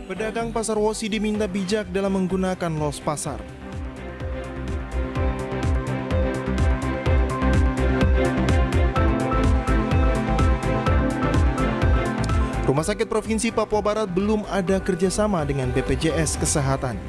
Pedagang pasar Wosi diminta bijak dalam menggunakan los pasar. Rumah Sakit Provinsi Papua Barat belum ada kerjasama dengan BPJS Kesehatan.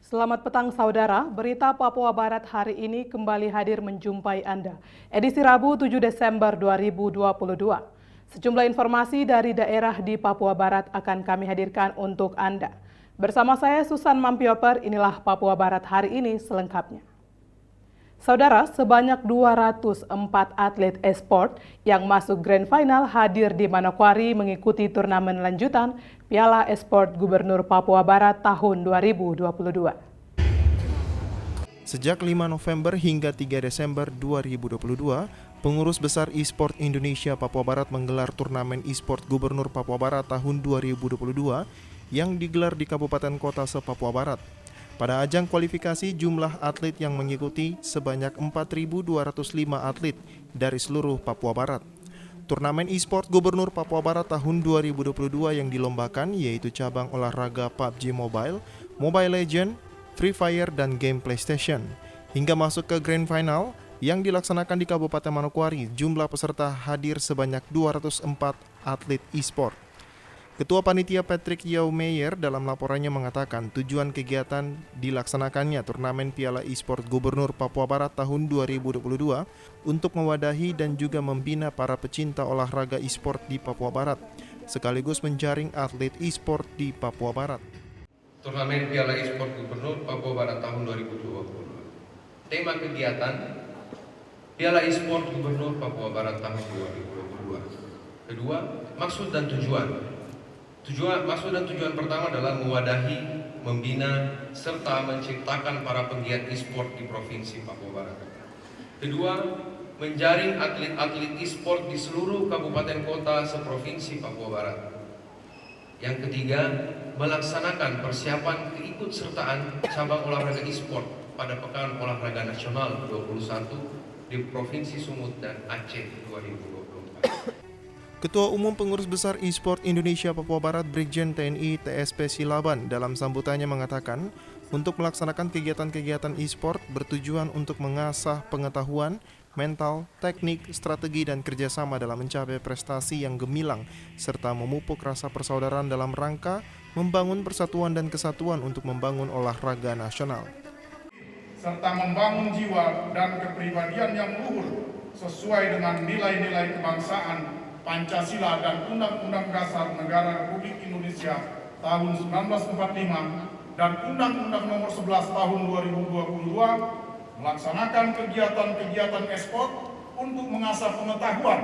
Selamat petang saudara, berita Papua Barat hari ini kembali hadir menjumpai Anda. Edisi Rabu 7 Desember 2022. Sejumlah informasi dari daerah di Papua Barat akan kami hadirkan untuk Anda. Bersama saya Susan Mampioper, inilah Papua Barat hari ini selengkapnya. Saudara, sebanyak 204 atlet e-sport yang masuk Grand Final hadir di Manokwari mengikuti turnamen lanjutan Piala E-Sport Gubernur Papua Barat tahun 2022. Sejak 5 November hingga 3 Desember 2022, Pengurus Besar E-Sport Indonesia Papua Barat menggelar turnamen E-Sport Gubernur Papua Barat tahun 2022 yang digelar di Kabupaten Kota se-Papua Barat. Pada ajang kualifikasi, jumlah atlet yang mengikuti sebanyak 4.205 atlet dari seluruh Papua Barat. Turnamen e-sport Gubernur Papua Barat tahun 2022 yang dilombakan yaitu cabang olahraga PUBG Mobile, Mobile Legends, Free Fire, dan game PlayStation. Hingga masuk ke Grand Final yang dilaksanakan di Kabupaten Manokwari, jumlah peserta hadir sebanyak 204 atlet e-sport. Ketua Panitia Patrick Yao Meyer dalam laporannya mengatakan tujuan kegiatan dilaksanakannya turnamen Piala E-Sport Gubernur Papua Barat tahun 2022 untuk mewadahi dan juga membina para pecinta olahraga e-sport di Papua Barat, sekaligus menjaring atlet e-sport di Papua Barat. Turnamen Piala E-Sport Gubernur Papua Barat tahun 2022. Tema kegiatan Piala E-Sport Gubernur Papua Barat tahun 2022. Kedua, maksud dan tujuan. Maksud dan tujuan pertama adalah mewadahi, membina, serta menciptakan para penggiat e-sport di Provinsi Papua Barat. Kedua, menjaring atlet-atlet e-sport di seluruh kabupaten kota seprovinsi Papua Barat. Yang ketiga, melaksanakan persiapan keikutsertaan cabang olahraga e-sport pada Pekan Olahraga Nasional 21 di Provinsi Sumut dan Aceh 2024. Ketua Umum Pengurus Besar E-Sport Indonesia Papua Barat Brigjen TNI TSP Silaban dalam sambutannya mengatakan, untuk melaksanakan kegiatan-kegiatan e-sport bertujuan untuk mengasah pengetahuan, mental, teknik, strategi, dan kerjasama dalam mencapai prestasi yang gemilang, serta memupuk rasa persaudaraan dalam rangka membangun persatuan dan kesatuan untuk membangun olahraga nasional. Serta membangun jiwa dan kepribadian yang luhur sesuai dengan nilai-nilai kebangsaan Pancasila dan Undang-Undang Dasar Negara Republik Indonesia tahun 1945 dan Undang-Undang Nomor 11 tahun 2022, melaksanakan kegiatan-kegiatan e-sport untuk mengasah pengetahuan,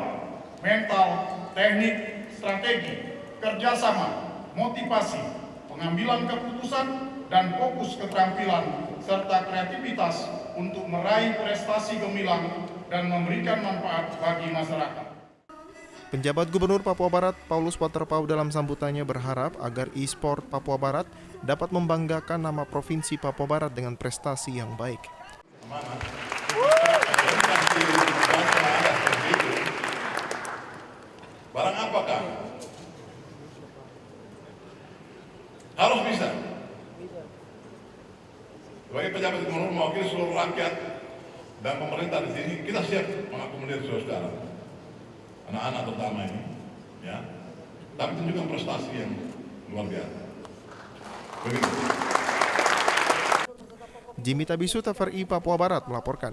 mental, teknik, strategi, kerjasama, motivasi, pengambilan keputusan, dan fokus keterampilan serta kreativitas untuk meraih prestasi gemilang dan memberikan manfaat bagi masyarakat. Penjabat Gubernur Papua Barat Paulus Waterpau dalam sambutannya berharap agar e-sport Papua Barat dapat membanggakan nama Provinsi Papua Barat dengan prestasi yang baik. Barang apakah? Harus bisa. Sebagai pejabat gubernur mewakili seluruh rakyat dan pemerintah di sini, kita siap mengakomodir saudara, anak-anak terutama ini, ya. Tapi tunjukkan prestasi yang luar biasa. Begitu. Jimmy Tabisu, TVRI Papua Barat melaporkan.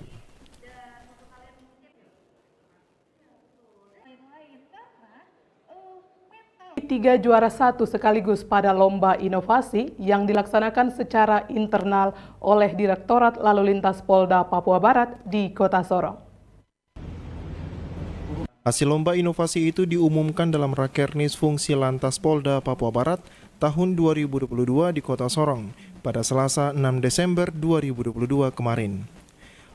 Tiga juara satu sekaligus pada lomba inovasi yang dilaksanakan secara internal oleh Direktorat Lalu Lintas Polda Papua Barat di Kota Sorong. Hasil lomba inovasi itu diumumkan dalam Rakernis Fungsi Lantas Polda Papua Barat tahun 2022 di Kota Sorong pada Selasa 6 Desember 2022 kemarin.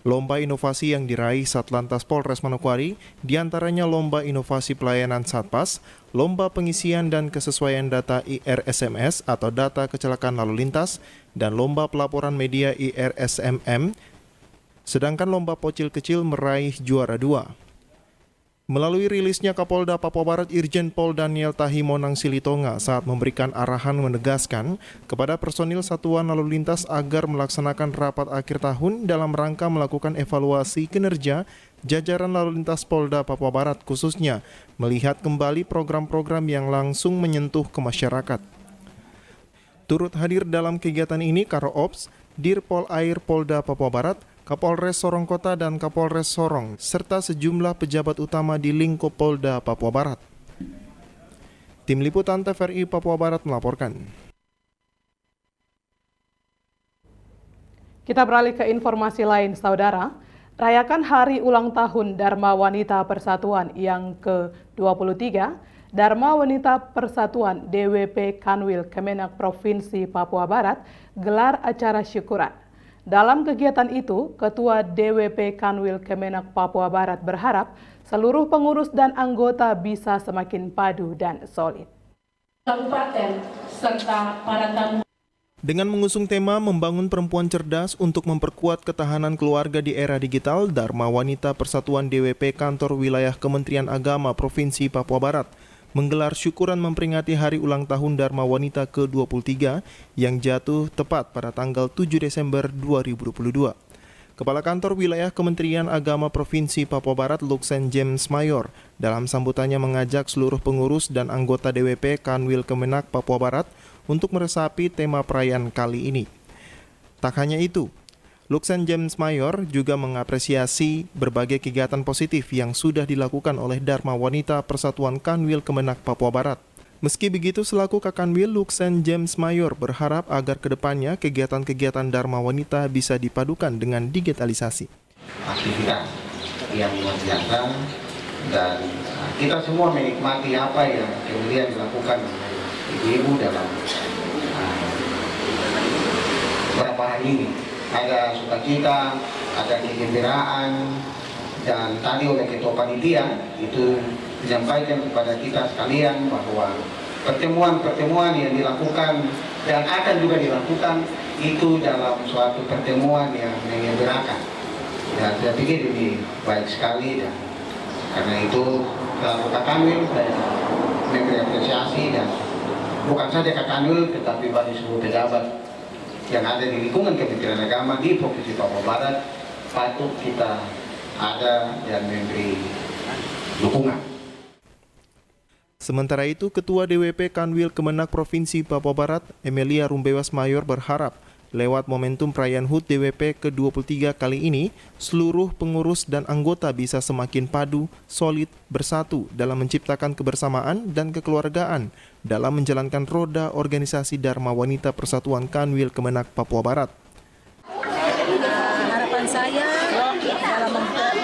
Lomba inovasi yang diraih Satlantas Polres Manokwari, diantaranya Lomba Inovasi Pelayanan Satpas, Lomba Pengisian dan Kesesuaian Data IRSMS atau Data Kecelakaan Lalu Lintas, dan Lomba Pelaporan Media IRSMM, sedangkan Lomba Pocil Kecil meraih juara 2. Melalui rilisnya Kapolda Papua Barat Irjen Pol Daniel Tahimonang Silitonga saat memberikan arahan menegaskan kepada personil Satuan Lalu Lintas agar melaksanakan rapat akhir tahun dalam rangka melakukan evaluasi kinerja jajaran lalu lintas Polda Papua Barat, khususnya melihat kembali program-program yang langsung menyentuh ke masyarakat. Turut hadir dalam kegiatan ini Karo Ops, Dirpol Air Polda Papua Barat, Kapolres Sorong Kota dan Kapolres Sorong, serta sejumlah pejabat utama di lingkup Polda Papua Barat. Tim Liputan TVRI Papua Barat melaporkan. Kita beralih ke informasi lain, Saudara. Rayakan Hari Ulang Tahun Dharma Wanita Persatuan yang ke-23, Dharma Wanita Persatuan DWP Kanwil Kemenak Provinsi Papua Barat gelar acara syukuran. Dalam kegiatan itu, Ketua DWP Kanwil Kemenak Papua Barat berharap seluruh pengurus dan anggota bisa semakin padu dan solid. Kabupaten serta para tamu. Dengan mengusung tema Membangun Perempuan Cerdas untuk memperkuat ketahanan keluarga di era digital, Dharma Wanita Persatuan DWP Kantor Wilayah Kementerian Agama Provinsi Papua Barat menggelar syukuran memperingati Hari Ulang Tahun Dharma Wanita ke-23 yang jatuh tepat pada tanggal 7 Desember 2022. Kepala Kantor Wilayah Kementerian Agama Provinsi Papua Barat Luxen James Mayor dalam sambutannya mengajak seluruh pengurus dan anggota DWP Kanwil Kemenak Papua Barat untuk meresapi tema perayaan kali ini. Tak hanya itu, Luxen James Mayor juga mengapresiasi berbagai kegiatan positif yang sudah dilakukan oleh Dharma Wanita Persatuan Kanwil Kemenak Papua Barat. Meski begitu, selaku Kakanwil, Luxen James Mayor berharap agar kedepannya kegiatan-kegiatan Dharma Wanita bisa dipadukan dengan digitalisasi. Aktivitas yang luar biasa dan kita semua menikmati apa yang kemudian dilakukan ibu-ibu dalam beberapa hari ini. Ada sukacita, ada kegembiraan, dan tadi oleh Ketua Panitia itu menyampaikan kepada kita sekalian bahwa pertemuan-pertemuan yang dilakukan dan akan juga dilakukan itu dalam suatu pertemuan yang mengembirakan. Dan saya pikir ini baik sekali, dan karena itu Kak Kanwil saya memberi apresiasi, dan bukan saja Kak Kanwil tetapi bagi seluruh pejabat yang ada di lingkungan Kementerian Agama di Provinsi Papua Barat patut kita ada dan memberi dukungan. Sementara itu, Ketua DWP Kanwil Kemenak Provinsi Papua Barat, Emilia Rumbewas Mayor berharap lewat momentum perayaan HUT DWP ke-23 kali ini, seluruh pengurus dan anggota bisa semakin padu, solid, bersatu dalam menciptakan kebersamaan dan kekeluargaan dalam menjalankan roda organisasi Dharma Wanita Persatuan Kanwil Kemenak Papua Barat. Harapan saya dalam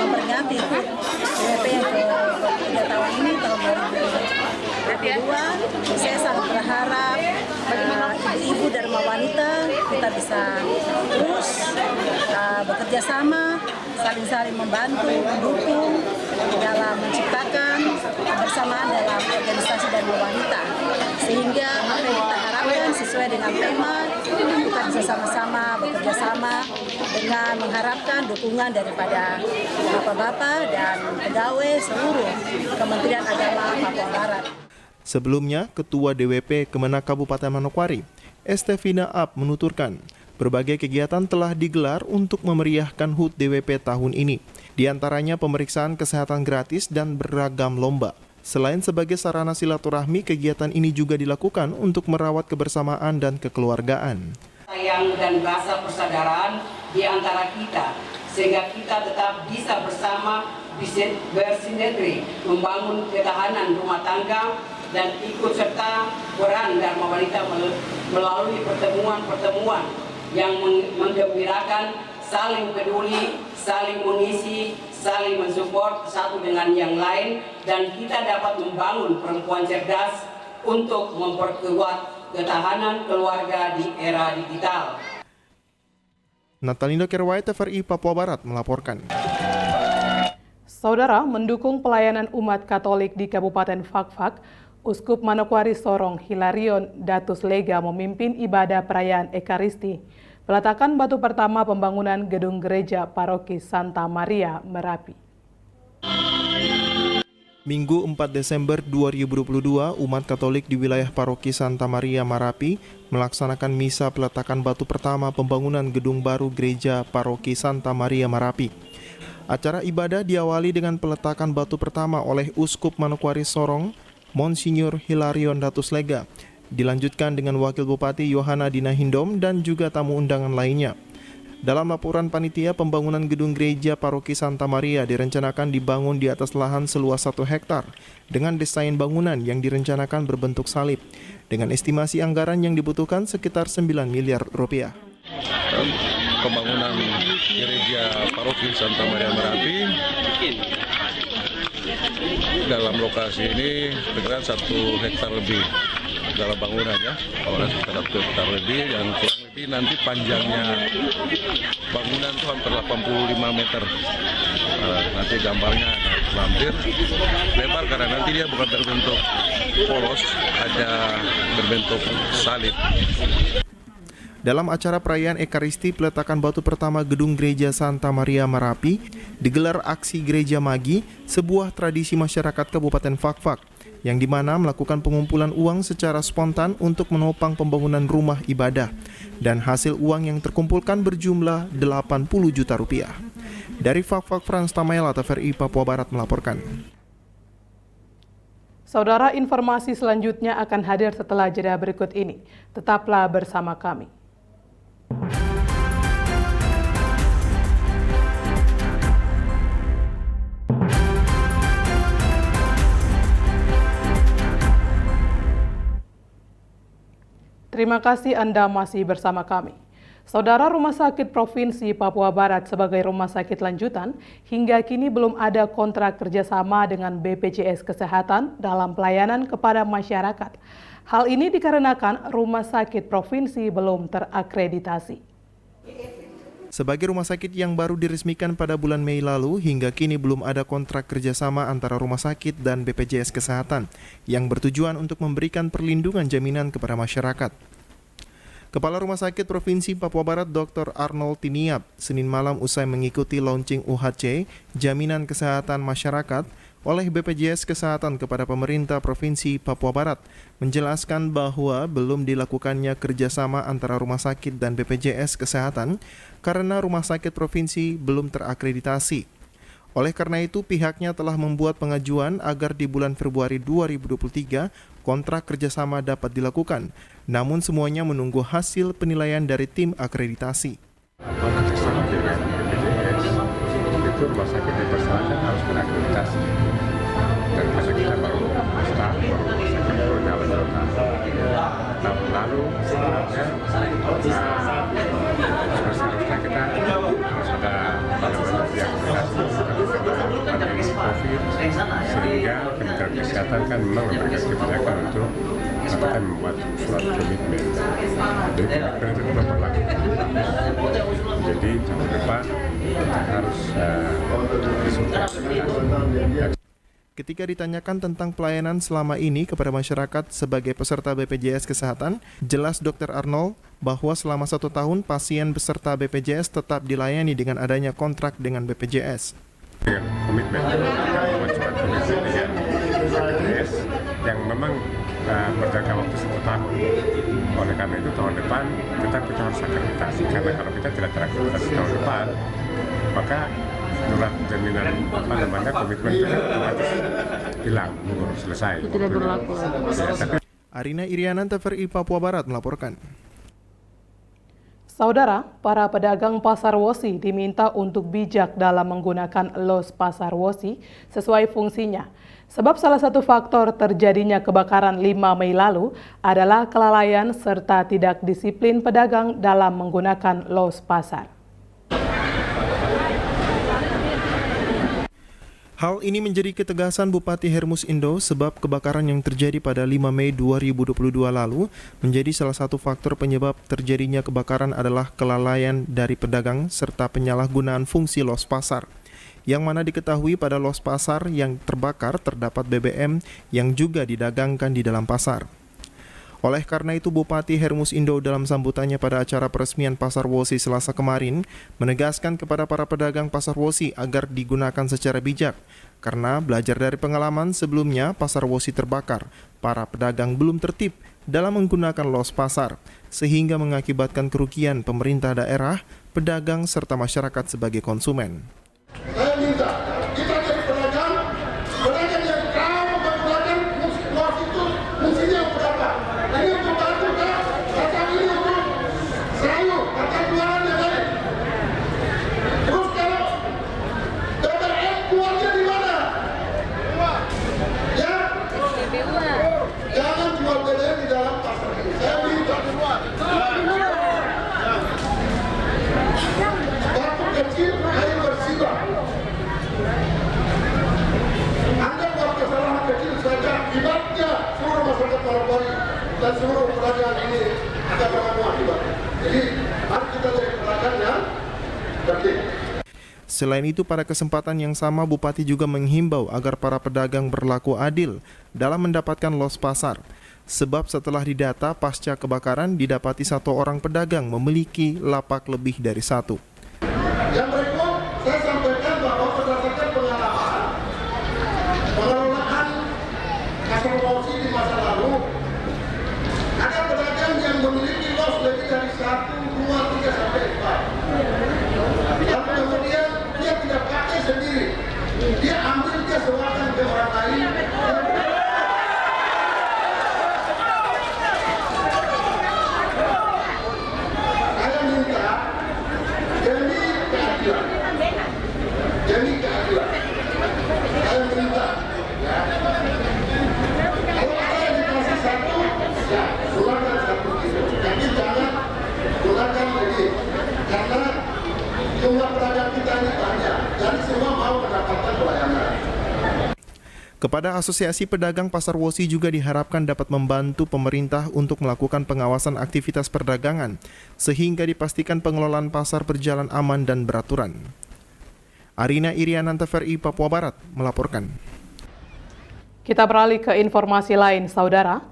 memperingati DWP yang ke-3 tahun ini, tahun 2022, saya sangat berharap ibu Dharma Wanita kita bisa terus bekerja sama, saling-saling membantu, mendukung dalam menciptakan kebersamaan dalam organisasi Dharma Wanita, sehingga apa yang kita harapkan sesuai dengan tema kita bisa sama-sama bekerja sama dengan mengharapkan dukungan daripada bapak-bapak dan pegawai seluruh Kementerian Agama Papua Barat. Sebelumnya, Ketua DWP Kemenak Kabupaten Manokwari, Estefina Ab menuturkan, berbagai kegiatan telah digelar untuk memeriahkan HUT DWP tahun ini, di antaranya pemeriksaan kesehatan gratis dan beragam lomba. Selain sebagai sarana silaturahmi, kegiatan ini juga dilakukan untuk merawat kebersamaan dan kekeluargaan. Sayang dan rasa persaudaraan di antara kita, sehingga kita tetap bisa bersama bersinergi membangun ketahanan rumah tangga dan ikut serta peran Dharma Wanita melalui pertemuan-pertemuan yang menggembirakan, saling peduli, saling mengisi, saling mensupport satu dengan yang lain, dan kita dapat membangun perempuan cerdas untuk memperkuat ketahanan keluarga di era digital. Natalindo Kerwai, TVRI Papua Barat melaporkan. Saudara, mendukung pelayanan umat Katolik di Kabupaten Fakfak, Uskup Manokwari Sorong Hilarion Datus Lega memimpin ibadah perayaan Ekaristi. Peletakan batu pertama pembangunan gedung gereja Paroki Santa Maria Merapi. Minggu 4 Desember 2022, umat Katolik di wilayah Paroki Santa Maria Merapi melaksanakan misa peletakan batu pertama pembangunan gedung baru gereja Paroki Santa Maria Merapi. Acara ibadah diawali dengan peletakan batu pertama oleh Uskup Manokwari Sorong, Monsinyur Hilarion Datus Lega. Dilanjutkan dengan Wakil Bupati Yohana Dina Hindom dan juga tamu undangan lainnya. Dalam laporan panitia, pembangunan gedung gereja Paroki Santa Maria direncanakan dibangun di atas lahan seluas 1 hektar dengan desain bangunan yang direncanakan berbentuk salib dengan estimasi anggaran yang dibutuhkan sekitar 9 miliar rupiah. Pembangunan gereja Paroki Santa Maria Merapi dalam lokasi ini berkira 1 hektar lebih dalam bangunannya, sekitar 1 hektar lebih, yang kurang lebih nanti panjangnya bangunan itu hampir 85 meter. Nanti gambarnya lampir lebar karena nanti dia bukan berbentuk polos, ada berbentuk salib. Dalam acara perayaan Ekaristi peletakan batu pertama gedung gereja Santa Maria Merapi, digelar aksi Gereja Magi, sebuah tradisi masyarakat Kabupaten Fakfak, yang dimana melakukan pengumpulan uang secara spontan untuk menopang pembangunan rumah ibadah, dan hasil uang yang terkumpulkan berjumlah 80 juta rupiah. Dari Fakfak, Frans Tamaela, TVRI Papua Barat melaporkan. Saudara, informasi selanjutnya akan hadir setelah jeda berikut ini. Tetaplah bersama kami. Terima kasih Anda masih bersama kami. Saudara, Rumah Sakit Provinsi Papua Barat sebagai rumah sakit lanjutan hingga kini belum ada kontrak kerjasama dengan BPJS Kesehatan dalam pelayanan kepada masyarakat. Hal ini dikarenakan Rumah Sakit Provinsi belum terakreditasi. Sebagai rumah sakit yang baru diresmikan pada bulan Mei lalu, hingga kini belum ada kontrak kerjasama antara rumah sakit dan BPJS Kesehatan yang bertujuan untuk memberikan perlindungan jaminan kepada masyarakat. Kepala Rumah Sakit Provinsi Papua Barat Dr. Arnold Tiniap, Senin malam usai mengikuti launching UHC, Jaminan Kesehatan Masyarakat, oleh BPJS Kesehatan kepada pemerintah Provinsi Papua Barat, menjelaskan bahwa belum dilakukannya kerjasama antara rumah sakit dan BPJS Kesehatan karena rumah sakit provinsi belum terakreditasi. Oleh karena itu, pihaknya telah membuat pengajuan agar di bulan Februari 2023 kontrak kerjasama dapat dilakukan, namun semuanya menunggu hasil penilaian dari tim akreditasi. Kerjasama dengan BPJS, itu rumah sakit dipersyarakan harus terakreditasi. Dan karena kita baru start, rumah sakit baru jalan-jalan. Tahun lalu sebenarnya seharusnya kita harus ada bagaimana diakreditasi pandemi COVID, sehingga Kementerian Kesehatan kan memang memberikan kebijakan untuk akan membuat surat komitmen. Jadi komitmen itu belum berlaku. Jadi tahun depan kita harus akreditasi. Ketika ditanyakan tentang pelayanan selama ini kepada masyarakat sebagai peserta BPJS Kesehatan, jelas Dr. Arnold bahwa selama 1 tahun pasien peserta BPJS tetap dilayani dengan adanya kontrak dengan BPJS. Dengan komitmen, kita membuat surat komitmen dengan BPJS yang memang berjangka waktu 1 tahun. Oleh karena itu tahun depan tetap kita harus akreditasi, karena kalau kita tidak terakreditasi tahun depan, maka surat jaminan komitmen itu hilang, selesai. Tidak berlaku. Arina Irianan, TVRI Papua Barat melaporkan. Saudara, para pedagang pasar Wosi diminta untuk bijak dalam menggunakan los pasar Wosi sesuai fungsinya. Sebab salah satu faktor terjadinya kebakaran 5 Mei lalu adalah kelalaian serta tidak disiplin pedagang dalam menggunakan los pasar. Hal ini menjadi ketegasan Bupati Hermus Indo sebab kebakaran yang terjadi pada 5 Mei 2022 lalu menjadi salah satu faktor penyebab terjadinya kebakaran adalah kelalaian dari pedagang serta penyalahgunaan fungsi los pasar. Yang mana diketahui pada los pasar yang terbakar terdapat BBM yang juga didagangkan di dalam pasar. Oleh karena itu, Bupati Hermus Indo dalam sambutannya pada acara peresmian Pasar Wosi Selasa kemarin menegaskan kepada para pedagang Pasar Wosi agar digunakan secara bijak. Karena belajar dari pengalaman sebelumnya Pasar Wosi terbakar, para pedagang belum tertib dalam menggunakan los pasar, sehingga mengakibatkan kerugian pemerintah daerah, pedagang, serta masyarakat sebagai konsumen. Saya minta kita jadi pedagang yang tahu menggunakan los itu fungsinya berapa. Ini untuk bantu kan, kata ini untuk sayur, kata jualan yang lain. Terus kalau BBM keluarnya di mana? Ya, jangan jual BBM di dalam pasar ini. Saya minta batu kecil, air bersibah. Anda buat kesalahan kecil saja, akibatnya seluruh masyarakat Marakwari dan seluruh pedagang ini akan mengalami akibat. Jadi, mari kita jadi pedagang yang tertib. Selain itu, pada kesempatan yang sama Bupati juga menghimbau agar para pedagang berlaku adil dalam mendapatkan los pasar. Sebab setelah didata pasca kebakaran didapati 1 orang pedagang memiliki lapak lebih dari 1. Yang berikut, saya sampaikan bahwa berdasarkan pengalaman pengelolaan Pasar Wosi di masa lalu, ada pedagang yang memiliki los lebih dari 1, 2, 3, sampai 4. Dan kemudian dia tidak pakai sendiri, dia ambil, dia sewakan ke orang lain. Saya minta demi keadilan. Saya minta, ya. Kalau ada yang dikasih 1, ya gunakan 1 itu. Tapi jangan gunakan lebih, karena jumlah pedagang kita ini banyak, jadi semua mau mendapatkan pelayanan. Kepada Asosiasi Pedagang Pasar Wosi juga diharapkan dapat membantu pemerintah untuk melakukan pengawasan aktivitas perdagangan, sehingga dipastikan pengelolaan pasar berjalan aman dan beraturan. Arina Irianan, TVRI Papua Barat melaporkan. Kita beralih ke informasi lain, saudara.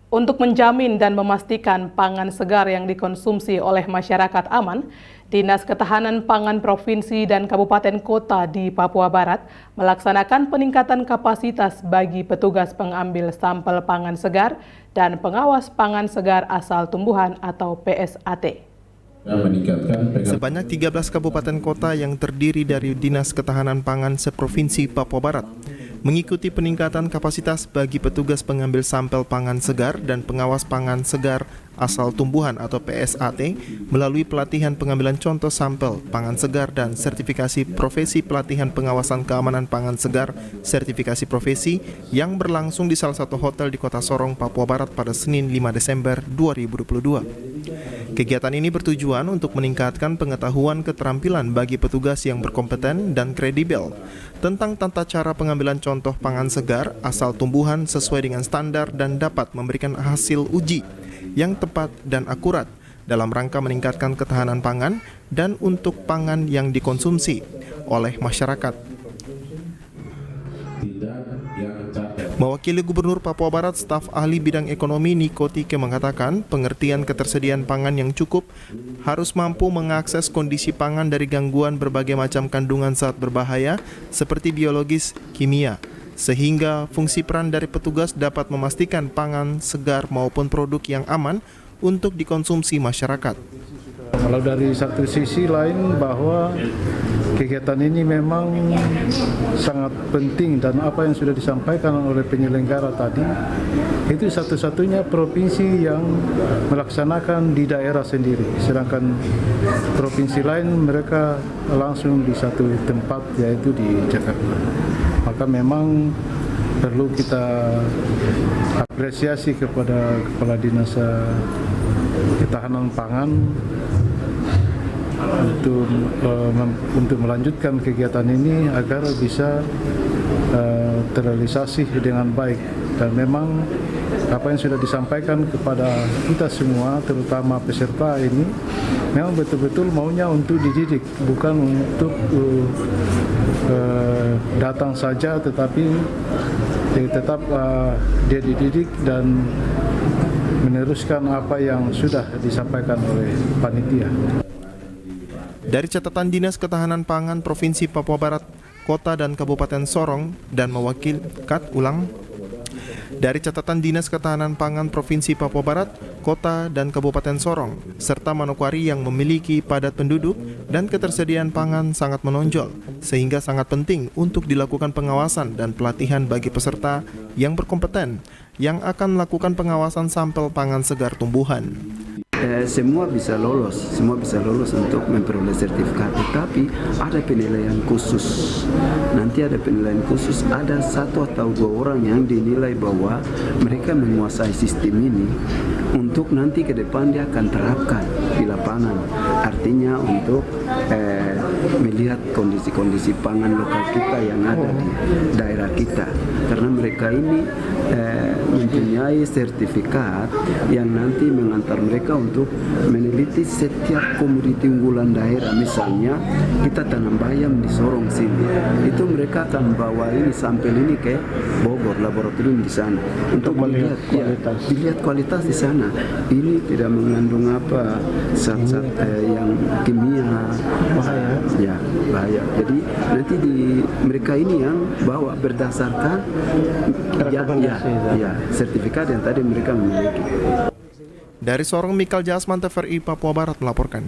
Untuk menjamin dan memastikan pangan segar yang dikonsumsi oleh masyarakat aman, Dinas Ketahanan Pangan Provinsi dan Kabupaten Kota di Papua Barat melaksanakan peningkatan kapasitas bagi petugas pengambil sampel pangan segar dan pengawas pangan segar asal tumbuhan atau PSAT. Sebanyak 13 kabupaten kota yang terdiri dari Dinas Ketahanan Pangan seprovinsi Papua Barat mengikuti peningkatan kapasitas bagi petugas pengambil sampel pangan segar dan pengawas pangan segar asal tumbuhan atau PSAT melalui pelatihan pengambilan contoh sampel pangan segar dan sertifikasi profesi pelatihan pengawasan keamanan pangan segar sertifikasi profesi yang berlangsung di salah satu hotel di Kota Sorong, Papua Barat pada Senin 5 Desember 2022. Kegiatan ini bertujuan untuk meningkatkan pengetahuan keterampilan bagi petugas yang berkompeten dan kredibel tentang tata cara pengambilan contoh pangan segar asal tumbuhan sesuai dengan standar dan dapat memberikan hasil uji yang tepat dan akurat dalam rangka meningkatkan ketahanan pangan dan untuk pangan yang dikonsumsi oleh masyarakat. Mewakili Gubernur Papua Barat, staf ahli bidang ekonomi Niko Tike mengatakan pengertian ketersediaan pangan yang cukup harus mampu mengakses kondisi pangan dari gangguan berbagai macam kandungan zat berbahaya seperti biologis, kimia, sehingga fungsi peran dari petugas dapat memastikan pangan segar maupun produk yang aman untuk dikonsumsi masyarakat. Kalau dari satu sisi lain bahwa kegiatan ini memang sangat penting dan apa yang sudah disampaikan oleh penyelenggara tadi itu satu-satunya provinsi yang melaksanakan di daerah sendiri, sedangkan provinsi lain mereka langsung di satu tempat yaitu di Jakarta. Maka memang perlu kita apresiasi kepada Kepala Dinas Ketahanan Pangan untuk melanjutkan kegiatan ini agar bisa terrealisasi dengan baik. Dan memang apa yang sudah disampaikan kepada kita semua, terutama peserta ini, memang betul-betul maunya untuk dididik, bukan untuk datang saja, tetapi tetap dia dididik dan meneruskan apa yang sudah disampaikan oleh panitia. Dari catatan Dinas Ketahanan Pangan Provinsi Papua Barat, Kota dan Kabupaten Sorong dan Dari catatan Dinas Ketahanan Pangan Provinsi Papua Barat, Kota dan Kabupaten Sorong, serta Manokwari yang memiliki padat penduduk dan ketersediaan pangan sangat menonjol, sehingga sangat penting untuk dilakukan pengawasan dan pelatihan bagi peserta yang berkompeten, yang akan melakukan pengawasan sampel pangan segar tumbuhan. Semua bisa lolos untuk memperoleh sertifikat, tetapi ada penilaian khusus. Nanti ada penilaian khusus, ada 1 atau 2 orang yang dinilai bahwa mereka menguasai sistem ini untuk nanti ke depan dia akan terapkan di lapangan. Artinya untuk melihat kondisi-kondisi pangan lokal kita yang ada di daerah kita. Karena mereka ini mempunyai sertifikat yang nanti mengantar mereka untuk meneliti setiap komoditi unggulan daerah. Misalnya kita tanam bayam di Sorong sini, itu mereka akan bawa ini sampel ini ke Bogor, laboratorium di sana untuk melihat dilihat kualitas di sana. Ini tidak mengandung apa zat-zat yang kimia bahaya. Jadi nanti mereka ini yang bawa berdasarkan sertifikat yang tadi mereka memiliki. Dari Sorong, Mikal Jasman, TVRI Papua Barat melaporkan.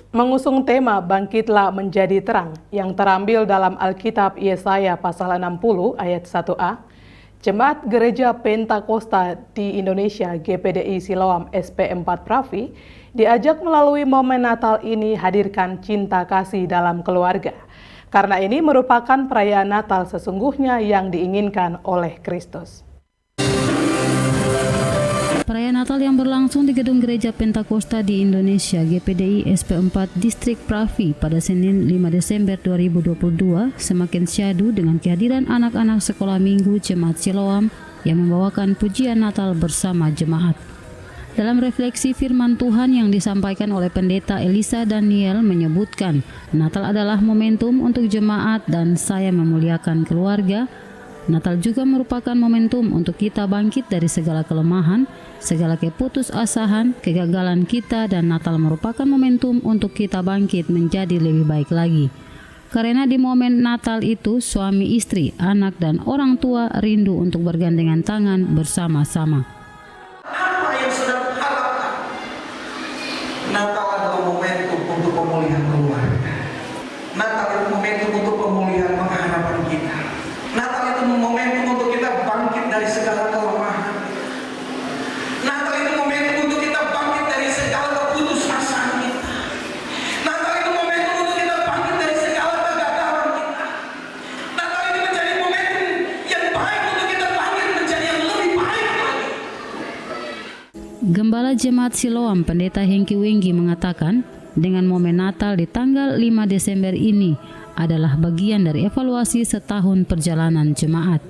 Mengusung tema Bangkitlah Menjadi Terang yang terambil dalam Alkitab Yesaya pasal 60 ayat 1a, Jemaat Gereja Pentakosta di Indonesia GPDI Siloam SP4 Pravi diajak melalui momen Natal ini hadirkan cinta kasih dalam keluarga. Karena ini merupakan perayaan Natal sesungguhnya yang diinginkan oleh Kristus. Perayaan Natal yang berlangsung di Gedung Gereja Pentakosta di Indonesia GPDI SP4 Distrik Pravi pada Senin 5 Desember 2022 semakin syahdu dengan kehadiran anak-anak sekolah minggu Jemaat Siloam yang membawakan pujian Natal bersama jemaat. Dalam refleksi firman Tuhan yang disampaikan oleh Pendeta Elisa Daniel menyebutkan, Natal adalah momentum untuk jemaat dan saya memuliakan keluarga. Natal juga merupakan momentum untuk kita bangkit dari segala kelemahan, segala keputusasaan, kegagalan kita, dan Natal merupakan momentum untuk kita bangkit menjadi lebih baik lagi. Karena di momen Natal itu, suami istri, anak, dan orang tua rindu untuk bergandengan tangan bersama-sama. Apa yang saudara harapkan? Natal adalah momentum untuk pemulihan keluarga. Natal itu momentum untuk pemulihan pengharapan kita. Natal itu momentum untuk kita bangkit dari segala kelemahan. Natal itu momentum untuk kita bangkit dari segala keputusasaan kita. Natal itu momentum untuk kita bangkit dari segala kegagalan kita. Natal itu menjadi momentum yang baik untuk kita bangkit menjadi yang lebih baik lagi. Gembala Jemaat Siloam Pendeta Hengki Wenggi mengatakan, dengan momen Natal di tanggal 5 Desember ini adalah bagian dari evaluasi setahun perjalanan jemaat,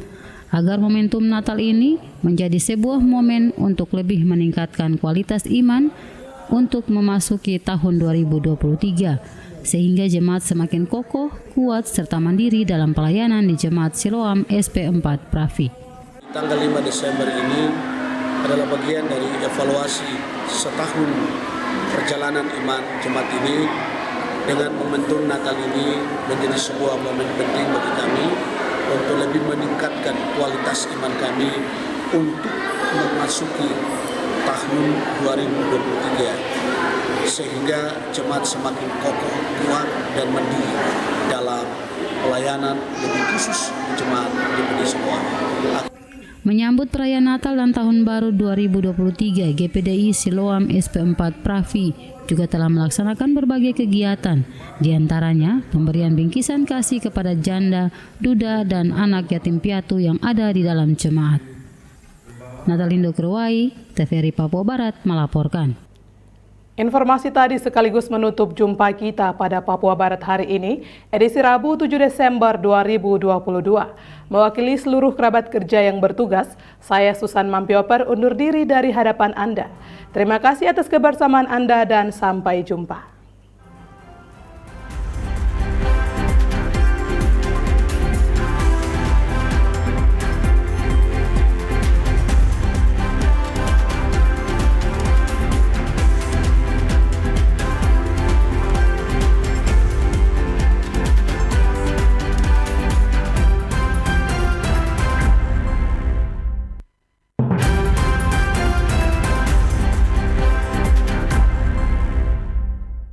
agar momentum Natal ini menjadi sebuah momen untuk lebih meningkatkan kualitas iman untuk memasuki tahun 2023, sehingga jemaat semakin kokoh, kuat, serta mandiri dalam pelayanan di Jemaat Siloam SP4 Pravi. Tanggal 5 Desember ini adalah bagian dari evaluasi setahun perjalanan iman jemaat ini. Dengan momentum Natal ini menjadi sebuah momen penting bagi kami untuk lebih meningkatkan kualitas iman kami untuk memasuki tahun 2023, sehingga jemaat semakin kokoh, kuat, dan mandiri dalam pelayanan lebih khusus jemaat di Siloam. Menyambut perayaan Natal dan Tahun Baru 2023, GPDI Siloam SP4 Pravi juga telah melaksanakan berbagai kegiatan, diantaranya pemberian bingkisan kasih kepada janda, duda, dan anak yatim piatu yang ada di dalam jemaat. Natalindo Kerwai, TVRI Papua Barat melaporkan. Informasi tadi sekaligus menutup jumpa kita pada Papua Barat hari ini, edisi Rabu 7 Desember 2022. Mewakili seluruh kerabat kerja yang bertugas, saya Susan Mampioper undur diri dari hadapan Anda. Terima kasih atas kebersamaan Anda dan sampai jumpa.